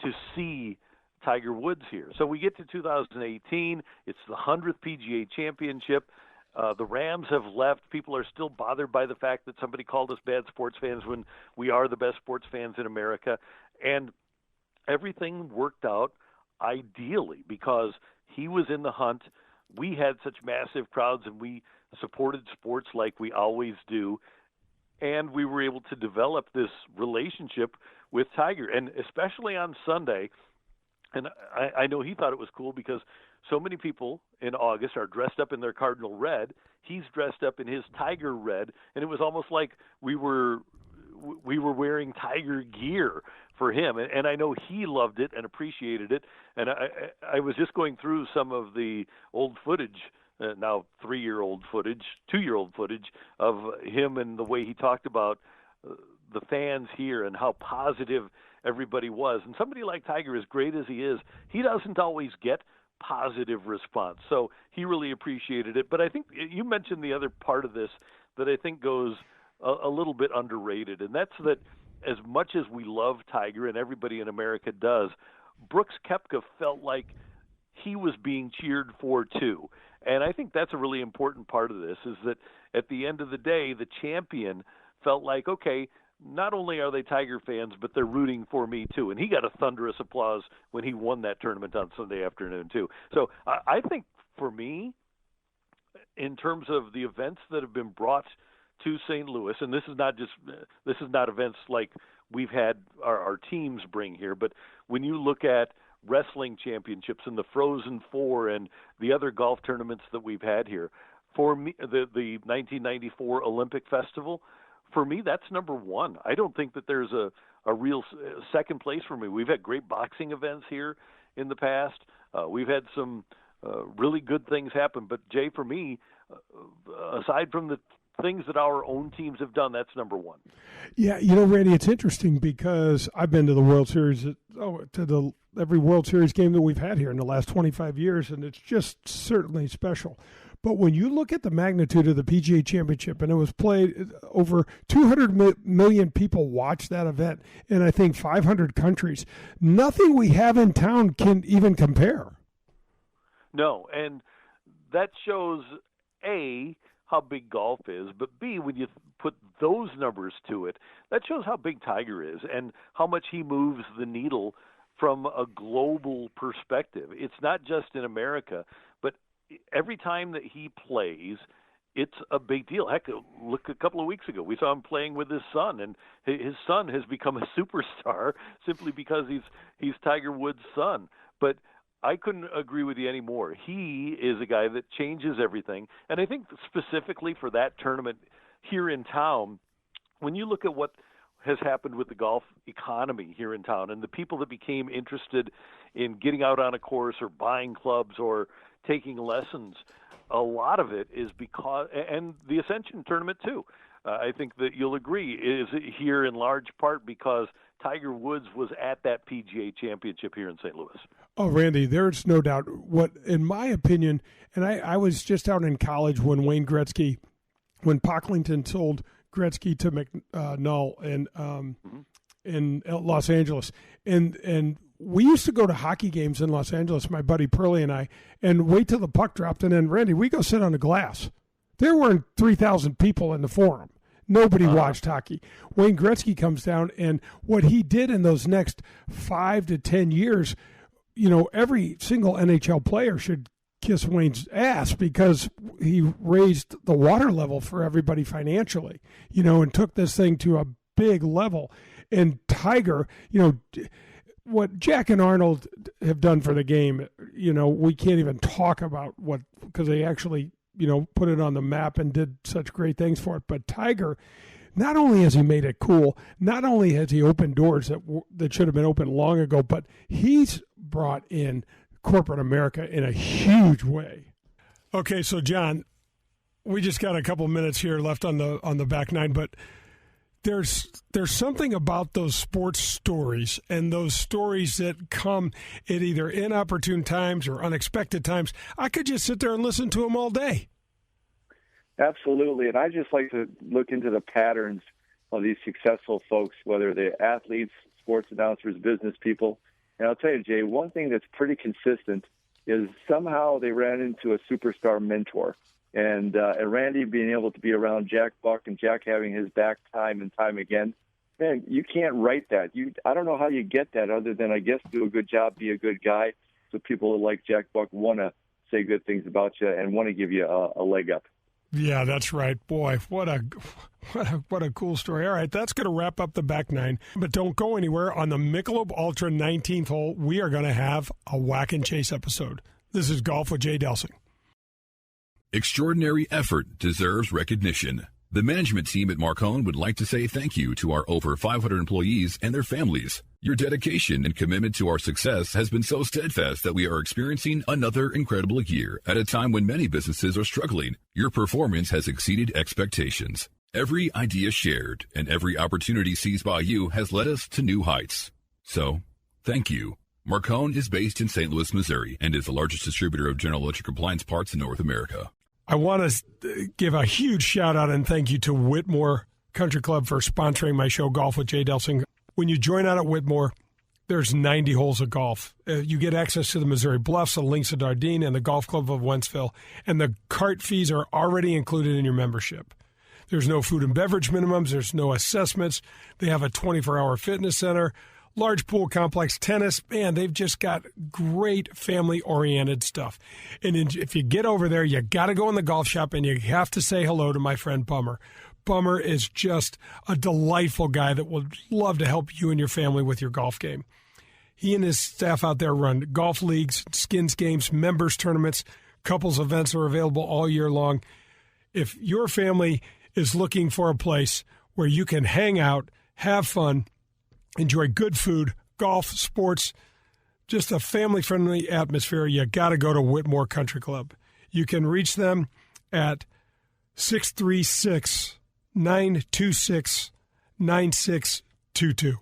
to see Tiger Woods here. So we get to 2018. It's the 100th PGA Championship. The Rams have left. People are still bothered by the fact that somebody called us bad sports fans when we are the best sports fans in America. And everything worked out ideally because he was in the hunt we had such massive crowds and we supported sports like we always do. And we were able to develop this relationship with Tiger, and especially on Sunday. And I know he thought it was cool because so many people in August are dressed up in their Cardinal red. He's dressed up in his Tiger red, and it was almost like we were wearing Tiger gear for him. And I know he loved it and appreciated it. And I was just going through some of the old footage, now 3-year-old footage, 2-year-old footage of him and the way he talked about the fans here and how positive everybody was. And somebody like Tiger, as great as he is, he doesn't always get positive response. So he really appreciated it. But I think you mentioned the other part of this that I think goes a little bit underrated, and that's that as much as we love Tiger, and everybody in America does, Brooks Koepka felt like he was being cheered for too. And I think that's a really important part of this, is that at the end of the day, the champion felt like, okay, not only are they Tiger fans, but they're rooting for me too. And he got a thunderous applause when he won that tournament on Sunday afternoon too. So I think for me, in terms of the events that have been brought to St. Louis, and this is not events like we've had our teams bring here, but when you look at wrestling championships and the Frozen Four and the other golf tournaments that we've had here, for me, the 1994 Olympic Festival, for me, that's number one. I don't think that there's a real second place for me. We've had great boxing events here in the past. We've had some really good things happen. But, Jay, for me, aside from the things that our own teams have done, that's number one. Yeah, Randy, it's interesting because I've been to the World Series, every World Series game that we've had here in the last 25 years, and it's just certainly special. But when you look at the magnitude of the PGA Championship, and it was played, over 200 million people watched that event in, I think, 500 countries, nothing we have in town can even compare. No, and that shows, A, how big golf is, but B, when you put those numbers to it, that shows how big Tiger is and how much he moves the needle from a global perspective. It's not just in America, but every time that he plays, it's a big deal. Heck, look, a couple of weeks ago, we saw him playing with his son, and his son has become a superstar simply because he's Tiger Woods' son. But I couldn't agree with you anymore. He is a guy that changes everything. And I think specifically for that tournament here in town, when you look at what has happened with the golf economy here in town and the people that became interested in getting out on a course or buying clubs or taking lessons, a lot of it is because, and the Ascension tournament too, I think that you'll agree, is here in large part because Tiger Woods was at that PGA Championship here in St. Louis. Oh, Randy, there's no doubt. What, in my opinion, and I was just out in college when when Pocklington sold Gretzky to McNull in Los Angeles, and we used to go to hockey games in Los Angeles, my buddy Pearlie and I, and wait till the puck dropped, and then, Randy, we go sit on the glass. There weren't 3,000 people in the Forum. Nobody watched hockey. Wayne Gretzky comes down, and what he did in those next 5 to 10 years, every single NHL player should kiss Wayne's ass because he raised the water level for everybody financially, and took this thing to a big level. And Tiger, what Jack and Arnold have done for the game, we can't even talk about because they actually, put it on the map and did such great things for it. But Tiger, not only has he made it cool, not only has he opened doors that should have been opened long ago, but he's brought in corporate America in a huge way. Okay, so John, we just got a couple minutes here left on the back nine, but there's something about those sports stories and those stories that come at either inopportune times or unexpected times. I could just sit there and listen to them all day. Absolutely, and I just like to look into the patterns of these successful folks, whether they're athletes, sports announcers, business people. And I'll tell you, Jay, one thing that's pretty consistent is somehow they ran into a superstar mentor. And Randy being able to be around Jack Buck and Jack having his back time and time again, man, you can't write that. I don't know how you get that other than, I guess, do a good job, be a good guy, so people like Jack Buck want to say good things about you and want to give you a leg up. Yeah, that's right. Boy, what a cool story. All right, that's going to wrap up the back nine. But don't go anywhere. On the Michelob Ultra 19th hole, we are going to have a whack and chase episode. This is Golf with Jay Delsing. Extraordinary effort deserves recognition. The management team at Marcone would like to say thank you to our over 500 employees and their families. Your dedication and commitment to our success has been so steadfast that we are experiencing another incredible year at a time when many businesses are struggling. Your performance has exceeded expectations. Every idea shared and every opportunity seized by you has led us to new heights. So, thank you. Marcone is based in St. Louis, Missouri, and is the largest distributor of General Electric appliance parts in North America. I want to give a huge shout-out and thank you to Whitmore Country Club for sponsoring my show, Golf with Jay Delsing. When you join out at Whitmore, there's 90 holes of golf. You get access to the Missouri Bluffs, the Links of Dardenne, and the Golf Club of Wentzville, and the cart fees are already included in your membership. There's no food and beverage minimums. There's no assessments. They have a 24-hour fitness center, large pool complex, tennis. Man, they've just got great family-oriented stuff. And if you get over there, you got to go in the golf shop, and you have to say hello to my friend Bummer. Bummer is just a delightful guy that will love to help you and your family with your golf game. He and his staff out there run golf leagues, skins games, members tournaments, couples events are available all year long. If your family is looking for a place where you can hang out, have fun, enjoy good food, golf, sports, just a family-friendly atmosphere, you got to go to Whitmore Country Club. You can reach them at 636-926-9622.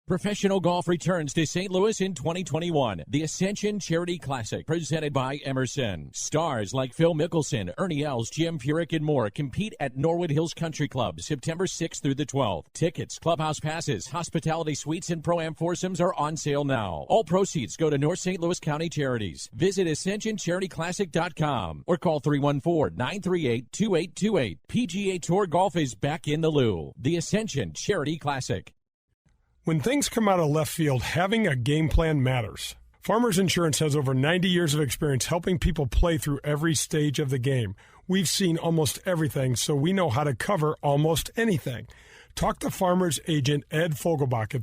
Professional golf returns to St. Louis in 2021. The Ascension Charity Classic, presented by Emerson. Stars like Phil Mickelson, Ernie Els, Jim Furyk, and more compete at Norwood Hills Country Club, September 6th through the 12th. Tickets, clubhouse passes, hospitality suites, and pro-am foursomes are on sale now. All proceeds go to North St. Louis County Charities. Visit AscensionCharityClassic.com or call 314-938-2828. PGA Tour Golf is back in the Lou. The Ascension Charity Classic. When things come out of left field, having a game plan matters. Farmers Insurance has over 90 years of experience helping people play through every stage of the game. We've seen almost everything, so we know how to cover almost anything. Talk to Farmers Agent Ed Fogelbach at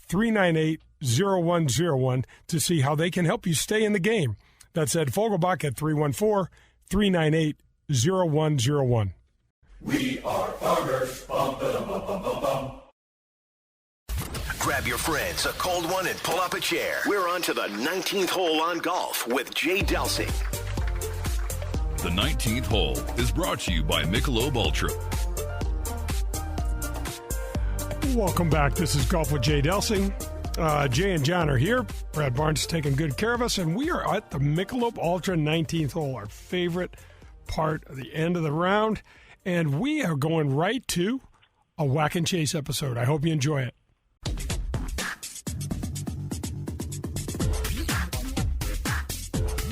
314-398-0101 to see how they can help you stay in the game. That's Ed Fogelbach at 314-398-0101. We are farmers. Bum, ba-dum, bum, bum, bum, bum. Grab your friends, a cold one, and pull up a chair. We're on to the 19th hole on golf with Jay Delsing. The 19th hole is brought to you by Michelob Ultra. Welcome back. This is Golf with Jay Delsing. Jay and John are here. Brad Barnes is taking good care of us, and we are at the Michelob Ultra 19th hole, our favorite part of the end of the round, and we are going right to a whack and chase episode. I hope you enjoy it.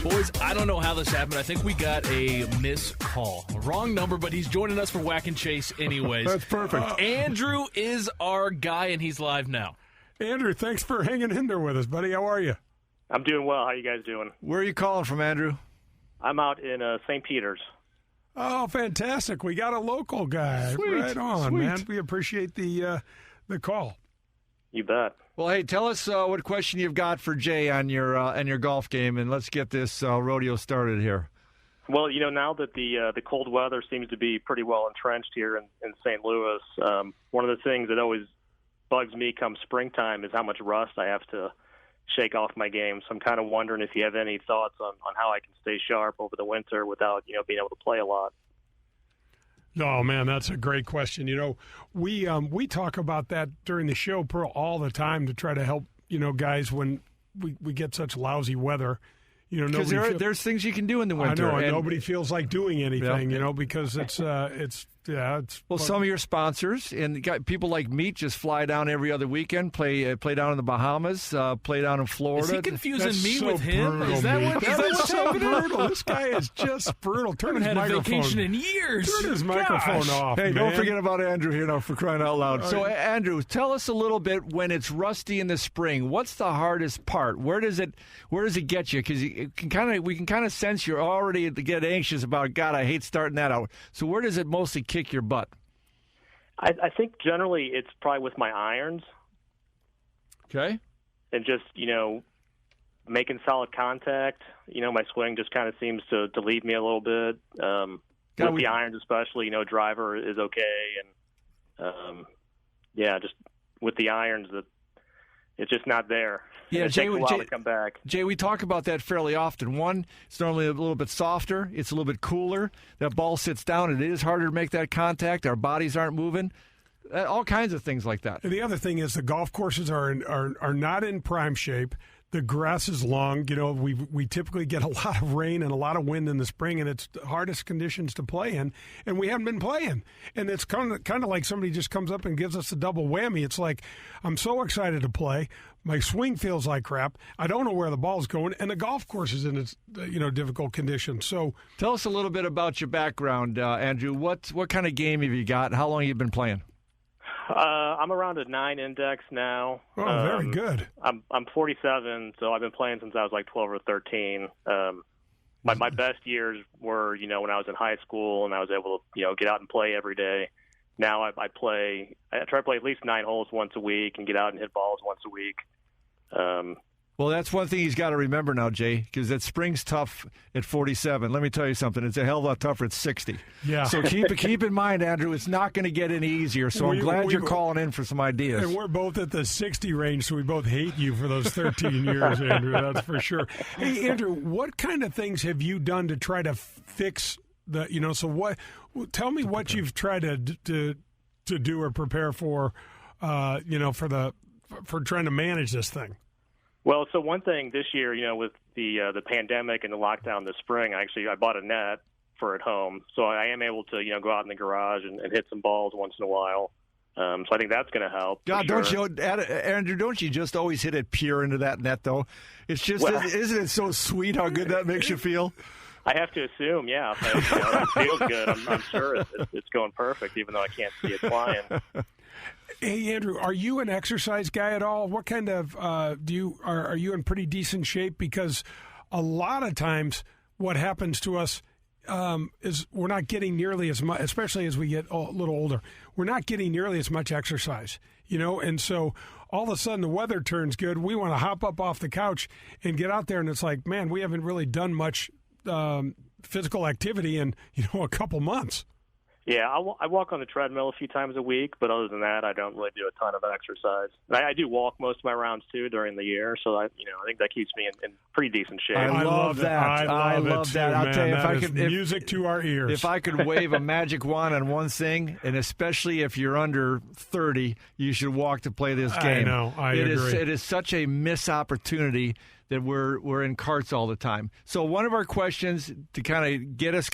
Boys, I don't know how this happened. I think we got a missed call. Wrong number, but he's joining us for Whack and Chase anyways. That's perfect. Andrew is our guy, and he's live now. Andrew, thanks for hanging in there with us, buddy. How are you? I'm doing well. How you guys doing? Where are you calling from, Andrew? I'm out in St. Peter's. Oh, fantastic. We got a local guy. Sweet, right on, sweet. man. We appreciate the call. You bet. Well, hey, tell us what question you've got for Jay on your golf game, and let's get this rodeo started here. Well, you know, now that the cold weather seems to be pretty well entrenched here in St. Louis, one of the things that always bugs me come springtime is how much rust I have to shake off my game. So I'm kind of wondering if you have any thoughts on how I can stay sharp over the winter without, being able to play a lot. Oh, man, that's a great question. You know, we talk about that during the show all the time to try to help, guys when we get such lousy weather. Because there's things you can do in the winter. I know, and nobody feels like doing anything, because it's Yeah, it's well, some of your sponsors and people like Meat just fly down every other weekend, play down in the Bahamas, play down in Florida. Is he confusing That's me so with him? brutal, Is that Meat. what? That is so brutal. This guy is just brutal. Turn his had microphone. a vacation in years. Turn his microphone off. Hey, man. don't forget about Andrew here now, for crying out loud. So, Andrew, tell us a little bit when it's rusty in the spring. What's the hardest part? Where does it get you? Because we can kind of sense you're already get anxious about. God, I hate starting that out. So, where does it mostly kick your butt? I think generally it's probably with my irons. Okay. And just, making solid contact. My swing just kind of seems to lead me a little bit. With the irons especially, driver is okay. And, just with the irons, it's just not there. Yeah, it takes a while to come back. Jay, we talk about that fairly often. One, it's normally a little bit softer. It's a little bit cooler. That ball sits down. It is harder to make that contact. Our bodies aren't moving. All kinds of things like that. And the other thing is the golf courses are not in prime shape. The grass is long. We typically get a lot of rain and a lot of wind in the spring, and it's the hardest conditions to play in. And we haven't been playing. And it's kind of like somebody just comes up and gives us a double whammy. It's like, I'm so excited to play. My swing feels like crap. I don't know where the ball's going, and the golf course is in its difficult conditions. So, tell us a little bit about your background, Andrew. What kind of game have you got? How long have you been playing? I'm around a 9 index now. Oh, very good. I'm 47, so I've been playing since I was like 12 or 13. My best years were, when I was in high school and I was able to, get out and play every day. Now I try to play at least 9 holes once a week and get out and hit balls once a week. Well, that's one thing he's got to remember now, Jay, because that spring's tough at 47. Let me tell you something. It's a hell of a lot tougher at 60. Yeah. So keep in mind, Andrew, it's not going to get any easier. So I'm glad you're calling in for some ideas. And we're both at the 60 range, so we both hate you for those 13 years, Andrew. That's for sure. Hey, Andrew, what kind of things have you done to try to fix the, so what, tell me what you've tried to do or prepare for, for trying to manage this thing. Well, so one thing this year, with the pandemic and the lockdown this spring, I bought a net for at home, so I am able to go out in the garage and hit some balls once in a while. So I think that's going to help. God, Andrew, don't you just always hit it pure into that net though? It's just isn't it so sweet how good that makes you feel? I have to assume, yeah. If it feels good, I'm sure it's going perfect, even though I can't see it flying. Hey, Andrew, are you an exercise guy at all? What kind of are you in pretty decent shape? Because a lot of times what happens to us is we're not getting nearly as much, especially as we get a little older. We're not getting nearly as much exercise, and so all of a sudden the weather turns good. We want to hop up off the couch and get out there, and it's like, man, we haven't really done much physical activity in a couple months. Yeah, I walk on the treadmill a few times a week, but other than that, I don't really do a ton of exercise. I do walk most of my rounds too during the year, so I think that keeps me in pretty decent shape. I love that. I love that. I'll tell you, if I could, music to our ears. If I could wave a magic wand on one thing, and especially if you're under 30, you should walk to play this game. I know. I agree. It is such a missed opportunity that we're in carts all the time. So one of our questions to kind of get us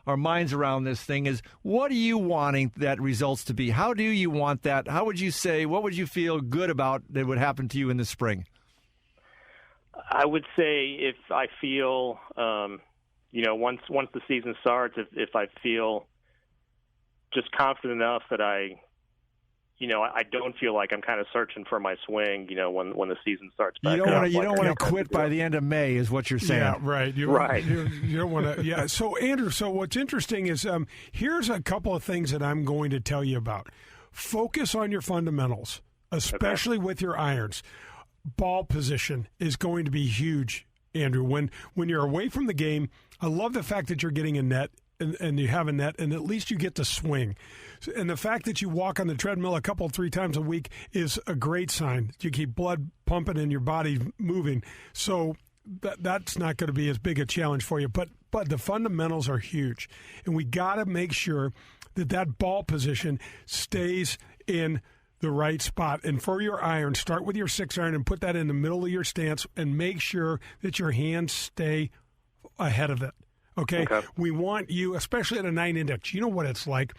our minds around this thing is, what are you wanting that results to be? How do you want that? How would you say, what would you feel good about that would happen to you in the spring? I would say if I feel, once the season starts, if I feel just confident enough that I don't feel like I'm kind of searching for my swing, when the season starts back up. You don't want to quit by the end of May is what you're saying. Yeah, right. You don't want to. Yeah. So, Andrew, what's interesting is here's a couple of things that I'm going to tell you about. Focus on your fundamentals, especially with your irons. Ball position is going to be huge, Andrew. When you're away from the game, I love the fact that you're getting a net. And you have a net, and at least you get to swing. And the fact that you walk on the treadmill 3 times a week is a great sign. You keep blood pumping and your body moving. So that's not going to be as big a challenge for you. But the fundamentals are huge. And we got to make sure that ball position stays in the right spot. And for your iron, start with your 6-iron and put that in the middle of your stance and make sure that your hands stay ahead of it. Okay? We want you, especially at a 9 index, you know what it's like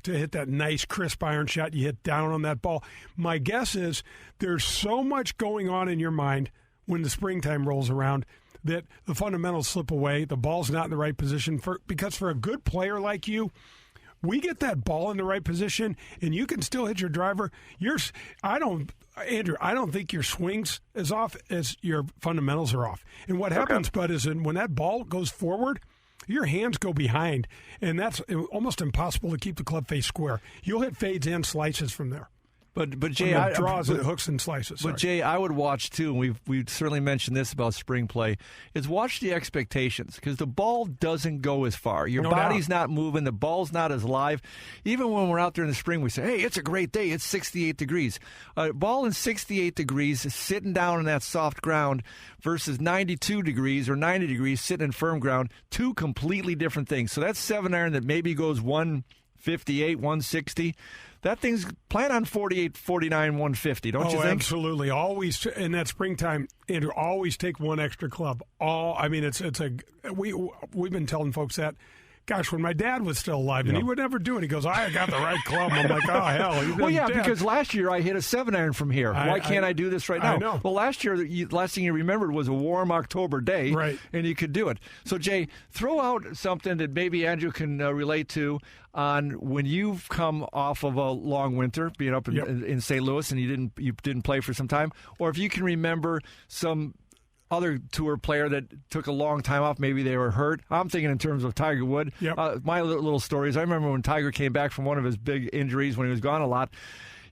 to hit that nice, crisp iron shot. You hit down on that ball. My guess is there's so much going on in your mind when the springtime rolls around that the fundamentals slip away. The ball's not in the right position. Because for a good player like you, we get that ball in the right position, and you can still hit your driver. Andrew, I don't think your swings is off as your fundamentals are off. And what happens, Bud, is when that ball goes forward, your hands go behind, and that's almost impossible to keep the club face square. You'll hit fades and slices from there. But Jay, draws and hooks and slices. But Jay, I would watch too, and we've certainly mentioned this about spring play, is watch the expectations, because the ball doesn't go as far. Your body's not moving, the ball's not as live. Even when we're out there in the spring, we say, hey, it's a great day, it's 68 degrees. A ball in 68 degrees is sitting down in that soft ground versus 92 degrees or 90 degrees sitting in firm ground, two completely different things. So that 7-iron that maybe goes 158, 160, that thing's plan on 48, 49, 150, don't you think? Absolutely. Always in that springtime, Andrew, always take one extra club. We've been telling folks that. Gosh, when my dad was still alive, and he would never do it. He goes, I got the right club. I'm like, oh, hell. Well, yeah, because last year I hit a 7-iron from here. Why can't I do this right now? I know. Well, last year, last thing you remembered was a warm October day, and you could do it. So, Jay, throw out something that maybe Andrew can relate to on when you've come off of a long winter, being up in St. Louis, and you didn't play for some time, or if you can remember some other tour player that took a long time off. Maybe they were hurt. I'm thinking in terms of Tiger Wood. My little stories. I remember when Tiger came back from one of his big injuries when he was gone a lot.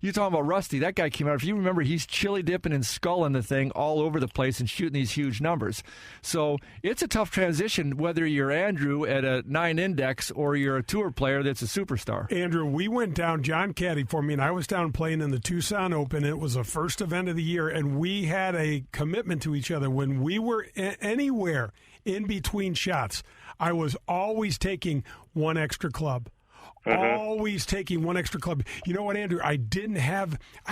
You talking about Rusty, that guy came out. If you remember, he's chili dipping and sculling the thing all over the place and shooting these huge numbers. So it's a tough transition whether you're Andrew at a 9 index or you're a tour player that's a superstar. Andrew, we went down, John caddied for me, and I was down playing in the Tucson Open. It was the first event of the year, and we had a commitment to each other. When we were anywhere in between shots, I was always taking one extra club. Always taking one extra club. You know what, Andrew? I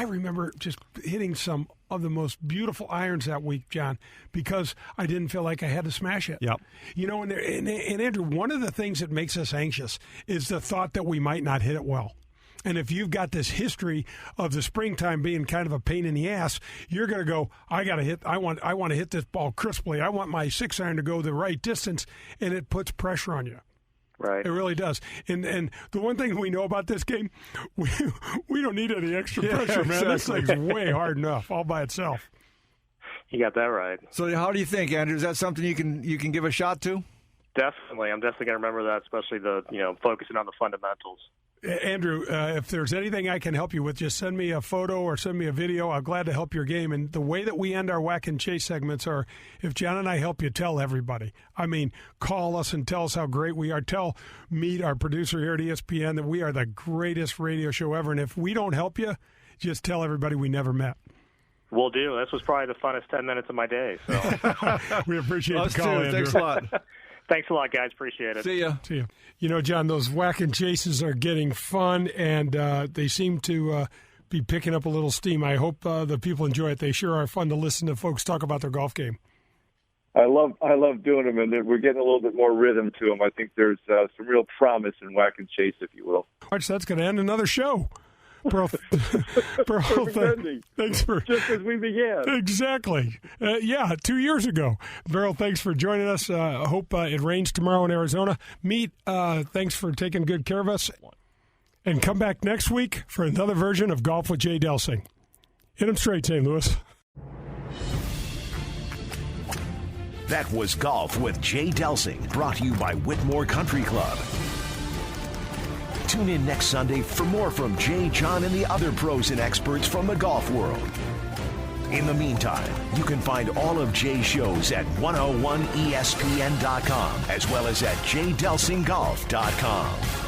remember just hitting some of the most beautiful irons that week, John, because I didn't feel like I had to smash it. Yep. You know, and Andrew, one of the things that makes us anxious is the thought that we might not hit it well. And if you've got this history of the springtime being kind of a pain in the ass, you're going to go, I want to hit this ball crisply. I want my 6-iron to go the right distance, and it puts pressure on you. Right. It really does. And the one thing we know about this game, we don't need any extra pressure, man. Exactly. This thing's way hard enough all by itself. You got that right. So how do you think, Andrew? Is that something you can give a shot to? Definitely. I'm definitely going to remember that, especially focusing on the fundamentals. Andrew, if there's anything I can help you with, just send me a photo or send me a video. I'm glad to help your game. And the way that we end our Whack and Chase segments are, if John and I help you, tell everybody. I mean, call us and tell us how great we are. Tell Meet, our producer here at ESPN, that we are the greatest radio show ever. And if we don't help you, just tell everybody we never met. Will do. This was probably the funnest 10 minutes of my day. So we appreciate us the call, too. Andrew. Thanks a lot. Thanks a lot, guys. Appreciate it. See ya. You know, John, those Whack and Chases are getting fun, and they seem to be picking up a little steam. I hope the people enjoy it. They sure are fun to listen to folks talk about their golf game. I love doing them, and we're getting a little bit more rhythm to them. I think there's some real promise in Whack and Chase, if you will. March, that's going to end another show. Pearl, thanks for just as we began. Exactly. 2 years ago. Beryl, thanks for joining us. I hope it rains tomorrow in Arizona. Meet, thanks for taking good care of us. And come back next week for another version of Golf with Jay Delsing. Hit 'em straight, St. Louis. That was Golf with Jay Delsing, brought to you by Whitmore Country Club. Tune in next Sunday for more from Jay, John, and the other pros and experts from the golf world. In the meantime, you can find all of Jay's shows at 101ESPN.com as well as at jdelsinggolf.com.